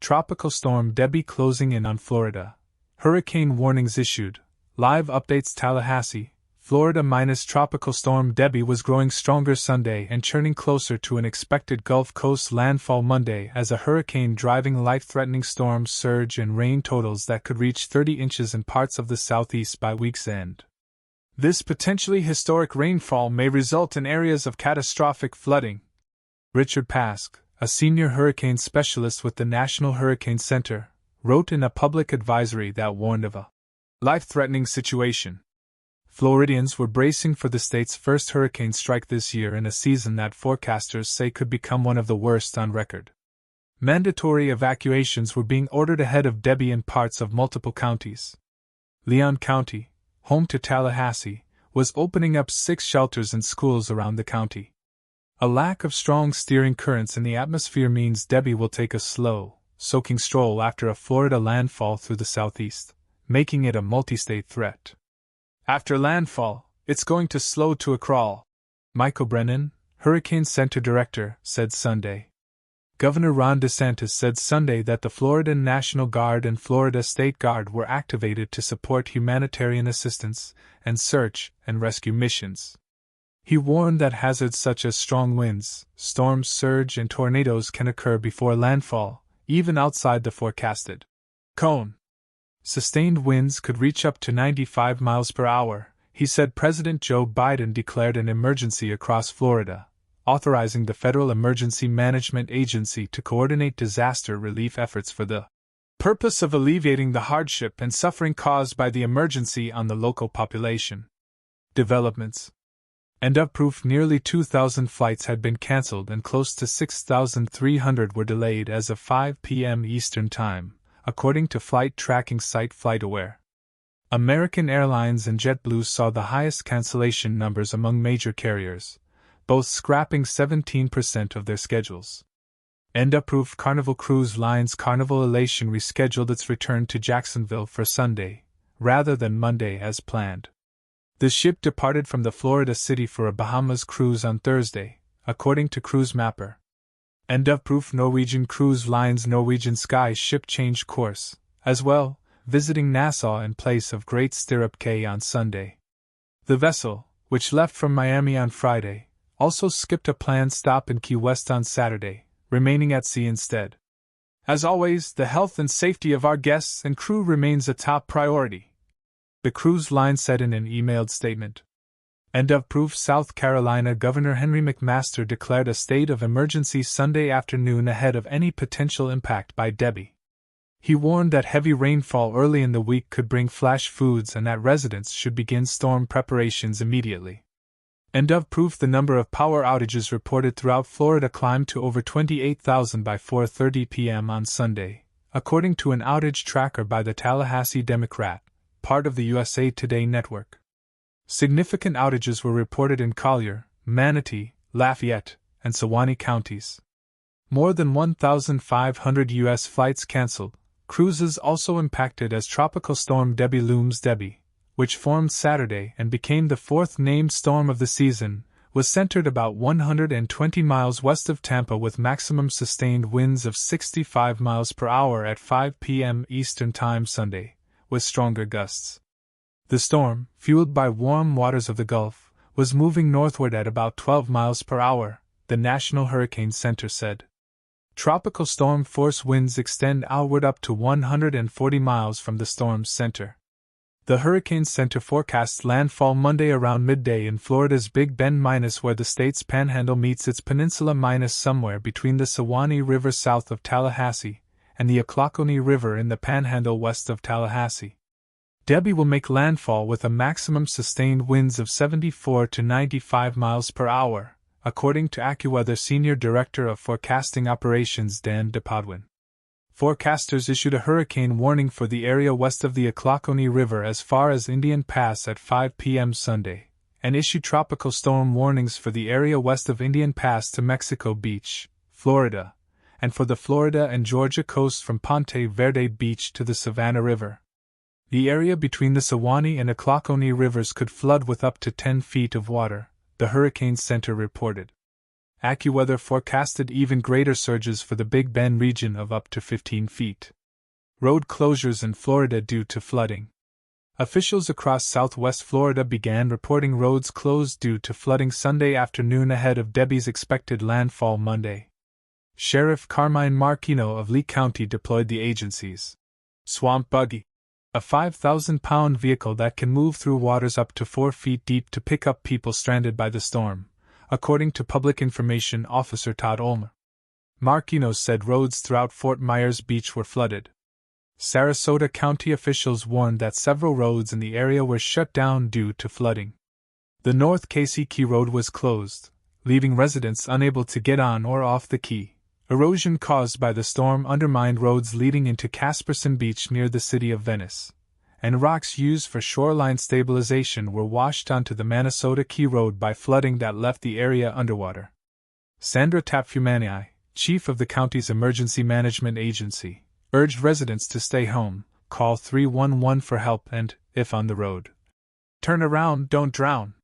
Tropical Storm Debby closing in on Florida. Hurricane warnings issued. Live updates Tallahassee, Florida minus Tropical Storm Debby was growing stronger Sunday and churning closer to an expected Gulf Coast landfall Monday as a hurricane driving life-threatening storm surge and rain totals that could reach 30 inches in parts of the southeast by week's end. This potentially historic rainfall may result in areas of catastrophic flooding. Richard Pask, a senior hurricane specialist with the National Hurricane Center, wrote in a public advisory that warned of a life-threatening situation. Floridians were bracing for the state's first hurricane strike this year in a season that forecasters say could become one of the worst on record. Mandatory evacuations were being ordered ahead of Debby in parts of multiple counties. Leon County, home to Tallahassee, was opening up 6 shelters and schools around the county. A lack of strong steering currents in the atmosphere means Debby will take a slow, soaking stroll after a Florida landfall through the southeast, making it a multi-state threat. After landfall, it's going to slow to a crawl, Michael Brennan, Hurricane Center Director, said Sunday. Governor Ron DeSantis said Sunday that the Florida National Guard and Florida State Guard were activated to support humanitarian assistance and search and rescue missions. He warned that hazards such as strong winds, storms, surge, and tornadoes can occur before landfall, even outside the forecasted cone. Sustained winds could reach up to 95 miles per hour, he said. President Joe Biden declared an emergency across Florida, authorizing the Federal Emergency Management Agency to coordinate disaster relief efforts for the purpose of alleviating the hardship and suffering caused by the emergency on the local population. Developments. Proof nearly 2,000 flights had been canceled and close to 6,300 were delayed as of 5 p.m. Eastern Time, according to flight tracking site FlightAware. American Airlines and JetBlue saw the highest cancellation numbers among major carriers, both scrapping 17% of their schedules. Proof Carnival Cruise Line's Carnival Elation rescheduled its return to Jacksonville for Sunday, rather than Monday as planned. The ship departed from the Florida city for a Bahamas cruise on Thursday, according to Cruise Mapper. Proof Norwegian Cruise Line's Norwegian Sky ship changed course, as well, visiting Nassau in place of Great Stirrup Cay on Sunday. The vessel, which left from Miami on Friday, also skipped a planned stop in Key West on Saturday, remaining at sea instead. As always, the health and safety of our guests and crew remains a top priority, the cruise line said in an emailed statement. Proof South Carolina Governor Henry McMaster declared a state of emergency Sunday afternoon ahead of any potential impact by Debby. He warned that heavy rainfall early in the week could bring flash floods and that residents should begin storm preparations immediately. Proof the number of power outages reported throughout Florida climbed to over 28,000 by 4:30 p.m. on Sunday, according to an outage tracker by the Tallahassee Democrat, part of the USA Today network. Significant outages were reported in Collier, Manatee, Lafayette, and Sewanee counties. More than 1,500 U.S. flights canceled. Cruises also impacted as Tropical Storm Debby looms. Debby, which formed Saturday and became the fourth named storm of the season, was centered about 120 miles west of Tampa with maximum sustained winds of 65 miles per hour at 5 p.m. Eastern Time Sunday, with stronger gusts. The storm, fueled by warm waters of the Gulf, was moving northward at about 12 miles per hour, the National Hurricane Center said. Tropical storm force winds extend outward up to 140 miles from the storm's center. The Hurricane Center forecasts landfall Monday around midday in Florida's Big Bend minus where the state's panhandle meets its peninsula minus somewhere between the Sewanee River south of Tallahassee and the Ochlockonee River in the panhandle west of Tallahassee. Debby will make landfall with a maximum sustained winds of 74 to 95 miles per hour, according to AccuWeather Senior Director of Forecasting Operations Dan DePodwin. Forecasters issued a hurricane warning for the area west of the Ochlockonee River as far as Indian Pass at 5 p.m. Sunday, and issued tropical storm warnings for the area west of Indian Pass to Mexico Beach, Florida, and for the Florida and Georgia coast from Ponte Verde Beach to the Savannah River. The area between the Sewanee and Ochlockonee rivers could flood with up to 10 feet of water, the Hurricane Center reported. AccuWeather forecasted even greater surges for the Big Bend region of up to 15 feet. Road closures in Florida due to flooding. Officials across southwest Florida began reporting roads closed due to flooding Sunday afternoon ahead of Debbie's expected landfall Monday. Sheriff Carmine Marquino of Lee County deployed the agency's Swamp Buggy, a 5,000-pound vehicle that can move through waters up to 4 feet deep to pick up people stranded by the storm, according to Public Information Officer Todd Ulmer. Marquino said roads throughout Fort Myers Beach were flooded. Sarasota County officials warned that several roads in the area were shut down due to flooding. The North Casey Key Road was closed, leaving residents unable to get on or off the key. Erosion caused by the storm undermined roads leading into Casperson Beach near the city of Venice, and rocks used for shoreline stabilization were washed onto the Minnesota Key Road by flooding that left the area underwater. Sandra Tapfumani, chief of the county's emergency management agency, urged residents to stay home, call 311 for help and, if on the road, turn around, don't drown.